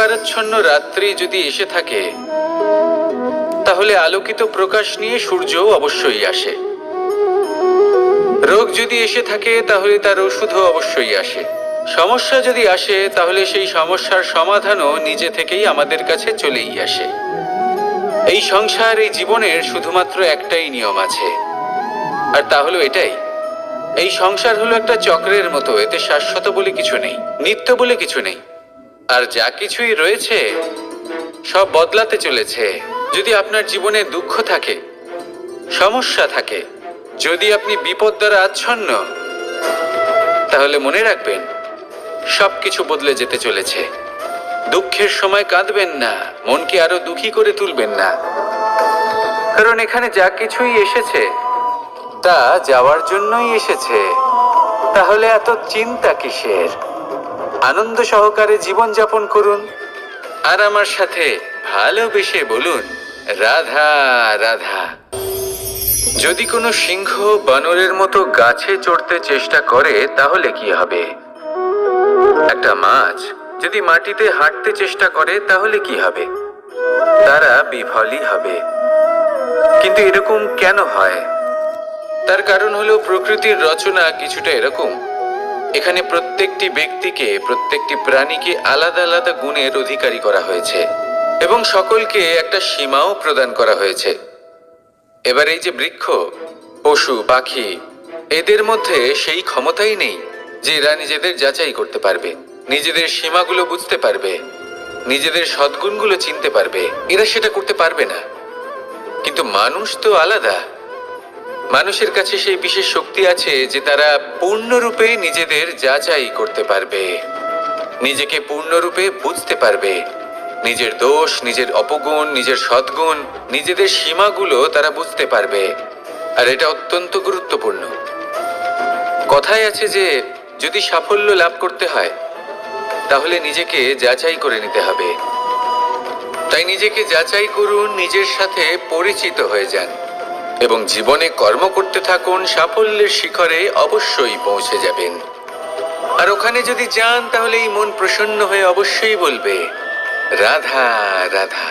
অন্ধকারাচ্ছন্ন রাত্রি যদি এসে থাকে, তাহলে আলোকিত প্রকাশ নিয়ে সূর্যও অবশ্যই আসে। রোগ যদি এসে থাকে, তাহলে তার ওষুধও অবশ্যই আসে। সমস্যা যদি আসে, তাহলে সেই সমস্যার সমাধানও নিজে থেকেই আমাদের কাছে চলেই আসে। এই সংসার, এই জীবনের শুধুমাত্র একটাই নিয়ম আছে, আর তা হলো এটাই: এই সংসার হলো একটা চক্রের মতো। এতে শাশ্বত বলে কিছু নেই, নিত্য বলে কিছু নেই। আর যা কিছুই রয়েছে সব বদলাতে চলেছে। যদি আপনার জীবনে দুঃখ থাকে, সমস্যা থাকে, যদি আপনি বিপদ দ্বারা আচ্ছন্ন, তাহলে মনে রাখবেন সবকিছু বদলে যেতে চলেছে। দুঃখের সময় কাঁদবেন না, মনকে আরো দুঃখী করে তুলবেন না, কারণ এখানে যা কিছুই এসেছে তা যাওয়ার জন্যই এসেছে। তাহলে এত চিন্তা কিসের? আনন্দ সহকারে জীবন যাপন করুন, আর আমার সাথে ভালোবেসে বলুন, রাধা রাধা। যদি কোনো সিংহ বানরের মতো গাছে চড়তে চেষ্টা করে, তাহলে কি হবে? একটা মাছ যদি মাটিতে হাঁটতে চেষ্টা করে, তাহলে কি হবে? তারা বিফলই হবে। কিন্তু এরকম কেন হয়? তার কারণ হলো প্রকৃতির রচনা কিছুটা এরকম। এখানে প্রত্যেকটি ব্যক্তিকে, প্রত্যেকটি প্রাণীকে আলাদা আলাদা গুণের অধিকারী করা হয়েছে, এবং সকলকে একটা সীমাও প্রদান করা হয়েছে। এবার এই যে বৃক্ষ, পশু, পাখি, এদের মধ্যে সেই ক্ষমতাই নেই যে এরা নিজেদের যাচাই করতে পারবে, নিজেদের সীমাগুলো বুঝতে পারবে, নিজেদের সদ্গুণগুলো চিনতে পারবে। এরা সেটা করতে পারবে না। কিন্তু মানুষ তো আলাদা। মানুষের কাছে সেই বিশেষ শক্তি আছে যে তারা পূর্ণরূপে নিজেদের যাচাই করতে পারবে, নিজেকে পূর্ণরূপে বুঝতে পারবে, নিজের দোষ, নিজের অপগুণ, নিজের সদ্গুণ, নিজেদের সীমাগুলো তারা বুঝতে পারবে। আর এটা অত্যন্ত গুরুত্বপূর্ণ। কথায় আছে যে যদি সাফল্য লাভ করতে হয়, তাহলে নিজেকে যাচাই করে নিতে হবে। তাই নিজেকে যাচাই করুন, নিজের সাথে পরিচিত হয়ে যান, এবং জীবনে কর্ম করতে থাকুন। সাফল্যের শিখরে অবশ্যই পৌঁছে যাবেন। আর ওখানে যদি যান, তাহলে এই মন প্রসন্ন হয়ে অবশ্যই বলবে, রাধা রাধা।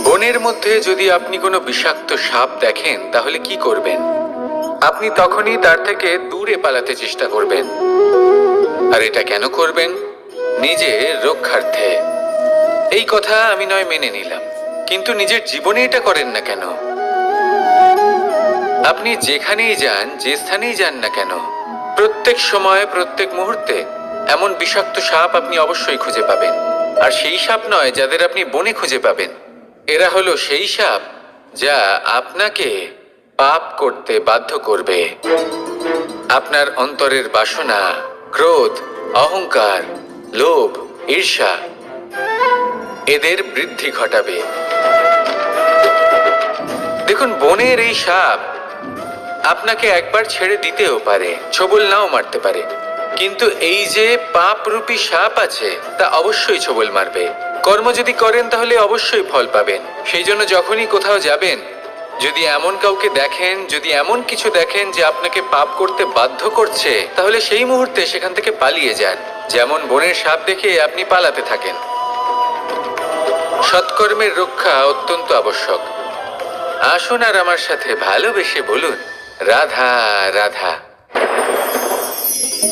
বনের মধ্যে যদি আপনি কোনো বিষাক্ত সাপ দেখেন, তাহলে কি করবেন? আপনি তখনই তার থেকে দূরে পালাতে চেষ্টা করবেন। আর এটা কেন করবেন? নিজের রক্ষার্থে। এই কথা আমি নয় মেনে নিলাম, কিন্তু নিজের জীবনে এটা করেন না কেন? আপনি যেখানেই যান, যে স্থানেই যান না কেন, প্রত্যেক সময়, প্রত্যেক মুহূর্তে এমন বিষাক্ত সাপ আপনি অবশ্যই খুঁজে পাবেন। আর সেই সাপ নয় যাদের আপনি বনে খুঁজে পাবেন। এরা হলো সেই সাপ যা আপনাকে পাপ করতে বাধ্য করবে। আপনার অন্তরের বাসনা, ক্রোধ, অহংকার, লোভ, ঈর্ষা, এদের বৃদ্ধি ঘটাবে। দেখুন, বনের এই সাপ আপনাকে একবার ছেড়ে দিতেও পারে, ছোবল নাও মারতে পারে, কিন্তু এই যে পাপরূপী সাপ আছে, তা অবশ্যই ছোবল মারবে। কর্ম যদি করেন, তাহলে অবশ্যই ফল পাবেন। সেই জন্য যখনই কোথাও যাবেন, যদি এমন কাউকে দেখেন, যদি এমন কিছু দেখেন যে আপনাকে পাপ করতে বাধ্য করছে, তাহলে সেই মুহূর্তে সেখান থেকে পালিয়ে যান। যেমন বনের সাপ দেখে আপনি পালাতে থাকেন। সৎকর্মের রক্ষা অত্যন্ত আবশ্যক। আসুন আর আমার সাথে ভালোবেসে বলুন, রাধা রাধা।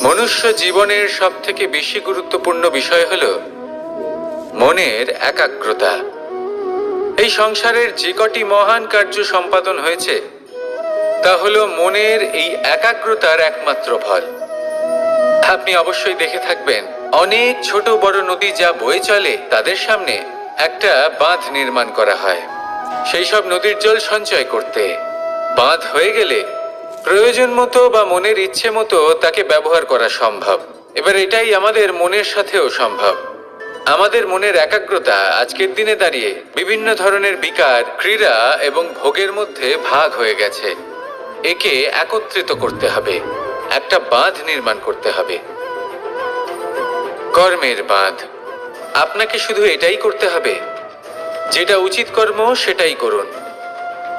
মনুষ্য জীবনের সব থেকে বেশি গুরুত্বপূর্ণ বিষয় হলো মনের একাগ্রতা। এই সংসারের যে কটি মহান কার্য সম্পাদন হয়েছে, তা হলো মনের এই একাগ্রতার একমাত্র ফল। আপনি অবশ্যই দেখে থাকবেন, অনেক ছোট বড় নদী যা বয়ে চলে, তাদের সামনে একটা বাঁধ নির্মাণ করা হয় সেই সব নদীর জল সঞ্চয় করতে। বাঁধ হয়ে গেলে প্রয়োজন মতো বা মনের ইচ্ছে মতো তাকে ব্যবহার করা সম্ভব। এবার এটাই আমাদের মনের সাথেও সম্ভব। আমাদের মনের একাগ্রতা আজকের দিনে দাঁড়িয়ে বিভিন্ন ধরনের বিকার, ক্রীড়া এবং ভোগের মধ্যে ভাগ হয়ে গেছে। একে একত্রিত করতে হবে, একটা বাঁধ নির্মাণ করতে হবে, কর্মের বাঁধ। আপনাকে শুধু এটাই করতে হবে, যেটা উচিত কর্ম সেটাই করুন,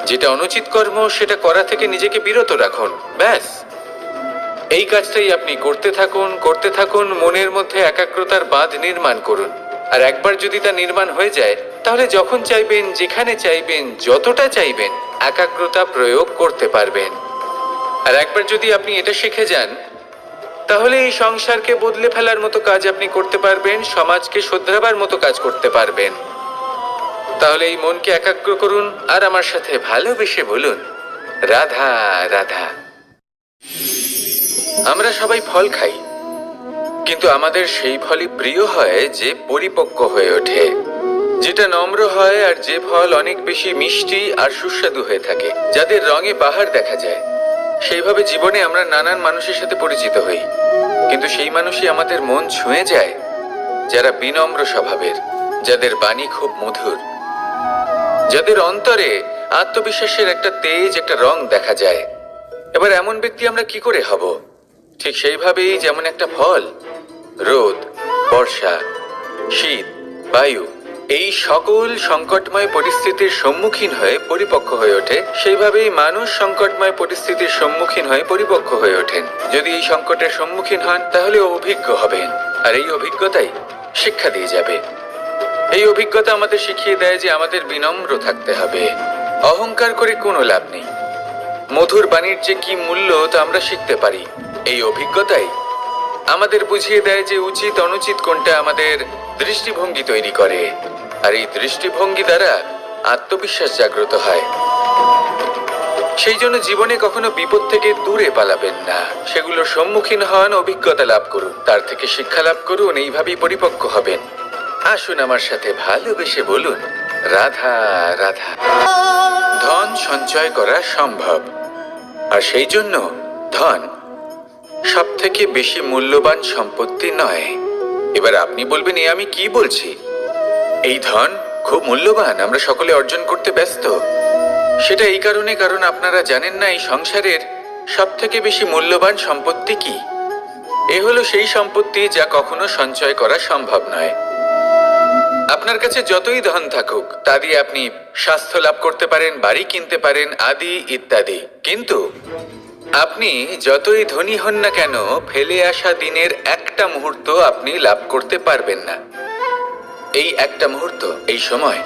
যেটা অনুচিত কর্ম সেটা করা থেকে নিজেকে বিরত রাখুন। ব্যাস। এই কাজটাই আপনি করতে থাকুন, মনের মধ্যে একাগ্রতার বাঁধ নির্মাণ করুন। আর একবার যদি তা নির্মাণ হয়ে যায়, তাহলে যখন চাইবেন, যেখানে চাইবেন, যতটা চাইবেন, একাগ্রতা প্রয়োগ করতে পারবেন। আর একবার যদি আপনি এটা শিখে যান, তাহলে এই সংসারকে বদলে ফেলার মতো কাজ আপনি করতে পারবেন, সমাজকে শোধরাবার মতো কাজ করতে পারবেন। তাহলে এই মনকে একাগ্র করুন আর আমার সাথে ভালোবেসে বলুন, রাধা রাধা। আমরা সবাই ফল খাই, কিন্তু আমাদের সেই ফলই প্রিয় হয় যে পরিপক্ক হয়ে ওঠে, যেটা নম্র হয়, আর যে ফল অনেক বেশি মিষ্টি আর সুস্বাদু হয়ে থাকে, যাদের রঙে বাহার দেখা যায়। সেইভাবে জীবনে আমরা নানান মানুষের সাথে পরিচিত হই, কিন্তু সেই মানুষই আমাদের মন ছুঁয়ে যায় যারা বিনম্র স্বভাবের, যাদের বাণী খুব মধুর, যাদের অন্তরে আত্মবিশ্বাসের একটা তেজ, একটা রং দেখা যায়। এবার এমন ব্যক্তি আমরা কি করে হব? ঠিক সেইভাবেই যেমন একটা ফল রোদ, বর্ষা, শীত, বায়ু এই সকল সংকটময় পরিস্থিতির সম্মুখীন হয়ে পরিপক্ক হয়ে ওঠে, সেইভাবেই মানুষ সংকটময় পরিস্থিতির সম্মুখীন হয়ে পরিপক্ক হয়ে ওঠেন। যদি এই সংকটের সম্মুখীন হন, তাহলে অভিজ্ঞ হবেন, আর এই অভিজ্ঞতাই শিক্ষা দিয়ে যাবে। এই অভিজ্ঞতা আমাদের শিখিয়ে দেয় যে আমাদের বিনম্র থাকতে হবে। অহংকার করে কোনো লাভ নেই। মধুর বাণীর যে কি মূল্য তা আমরা শিখতে পারি। এই অভিজ্ঞতাই আমাদের বুঝিয়ে দেয় যে উচিত অনুচিত কোনটা, আমাদের দৃষ্টিভঙ্গি তৈরি করে, আর এই দৃষ্টিভঙ্গি দ্বারা আত্মবিশ্বাস জাগ্রত হয়। সেই জন্য জীবনে কখনো বিপদ থেকে দূরে পালাবেন না, সেগুলোর সম্মুখীন হন, অভিজ্ঞতা লাভ করুন, তার থেকে শিক্ষা লাভ করুন, এইভাবেই পরিপক্ক হবেন। আসুন আমার সাথে ভালোবেসে বলুন, রাধা রাধা। ধন সঞ্চয় করা সম্ভব, আর সেই জন্য ধন সব থেকে বেশি মূল্যবান সম্পত্তি নয়। এবার আপনি বলবেন, এ আমি কি বলছি? এই ধন খুব মূল্যবান, আমরা সকলে অর্জন করতে ব্যস্ত। সেটা এই কারণে, কারণ আপনারা জানেন না এই সংসারের সব থেকে বেশি মূল্যবান সম্পত্তি কি। এ হলো সেই সম্পত্তি যা কখনো সঞ্চয় করা সম্ভব নয়। আপনার কাছে যতই ধন থাকুক, তা দিয়ে আপনি স্বাস্থ্য লাভ করতে পারেন, বাড়ি কিনতে পারেন, আদি ইত্যাদি, কিন্তু আপনি যতই ধনী হন না কেন, ফেলে আসা দিনের একটা মুহূর্ত আপনি লাভ করতে পারবেন না। এই একটা মুহূর্ত, এই সময়,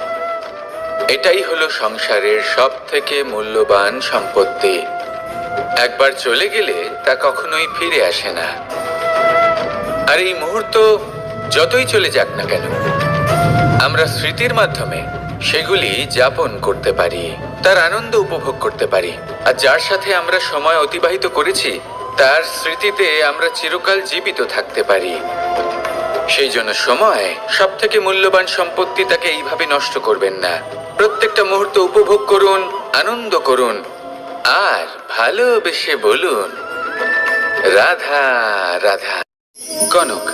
এটাই হলো সংসারের সব থেকে মূল্যবান সম্পত্তি। একবার চলে গেলে তা কখনোই ফিরে আসে না। আর এই মুহূর্ত যতই চলে যাক না কেন, আমরা স্মৃতির মাধ্যমে সেগুলি যাপন করতে পারি, তার আনন্দ উপভোগ করতে পারি। আর যার সাথে আমরা সময় অতিবাহিত করেছি, তার স্মৃতিতে আমরা চিরকাল জীবিত থাকতে পারি। সেই জন্য সময় সব থেকে মূল্যবান সম্পত্তি, তাকে এইভাবে নষ্ট করবেন না। প্রত্যেকটা মুহূর্ত উপভোগ করুন, আনন্দ করুন, আর ভালোবেসে বলুন, রাধা রাধা। কনক,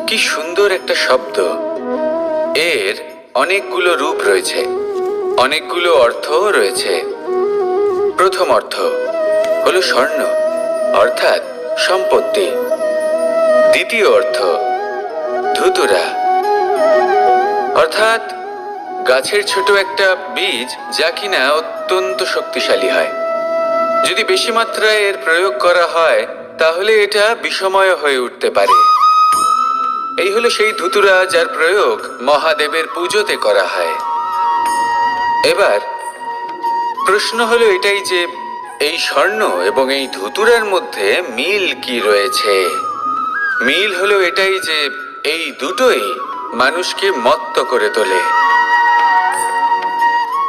কি সুন্দর একটা শব্দ। এর অনেকগুলো রূপ রয়েছে, অনেকগুলো অর্থও রয়েছে। প্রথম অর্থ হলো স্বর্ণ, অর্থাৎ সম্পত্তি। দ্বিতীয় অর্থ ধুতুরা, অর্থাৎ গাছের ছোট একটা বীজ, যা কিনা অত্যন্ত শক্তিশালী হয়। যদি বেশি মাত্রায় এর প্রয়োগ করা হয়, তাহলে এটা বিষময় হয়ে উঠতে পারে। এই হলো সেই ধুতুরা যার প্রয়োগ মহাদেবের পুজোতে করা হয়। এবার প্রশ্ন হলো এটাই যে এই স্বর্ণ এবং এই ধুতুরার মধ্যে মিল কি রয়েছে। মিল হলো এটাই যে এই দুটোই মানুষকে মত্ত করে তোলে।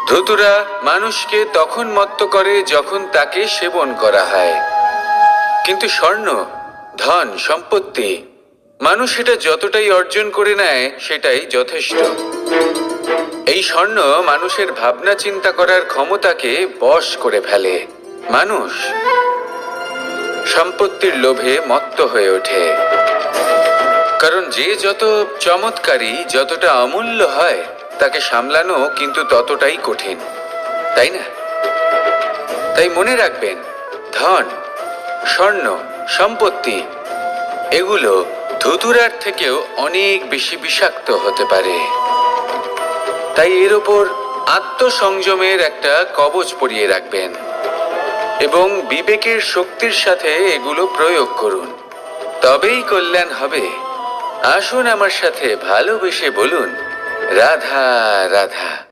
ধুতুরা মানুষকে তখন মত্ত করে যখন তাকে সেবন করা হয়, কিন্তু স্বর্ণ, ধন, সম্পত্তি, মানুষ সেটা যতটাই অর্জন করে নেয় সেটাই যথেষ্ট। এই স্বর্ণ মানুষের ভাবনা চিন্তা করার ক্ষমতাকে বশ করে ফেলে। মানুষ সম্পত্তির লোভে মত্ত হয়ে ওঠে, কারণ যে যত চমৎকারী, যতটা অমূল্য হয়, তাকে সামলানো কিন্তু ততটাই কঠিন, তাই না? তাই মনে রাখবেন, ধন, স্বর্ণ, সম্পত্তি এগুলো ধুতুরার থেকেও অনেক বেশি বিষাক্ত হতে পারে। তাই এর ওপর আত্মসংযমের একটা কবচ পরিয়ে রাখবেন। এবং বিবেকের শক্তির সাথে এগুলো প্রয়োগ করুন, তবেই কল্যাণ হবে। আসুন আমার সাথে ভালোবেসে বলুন, রাধা রাধা।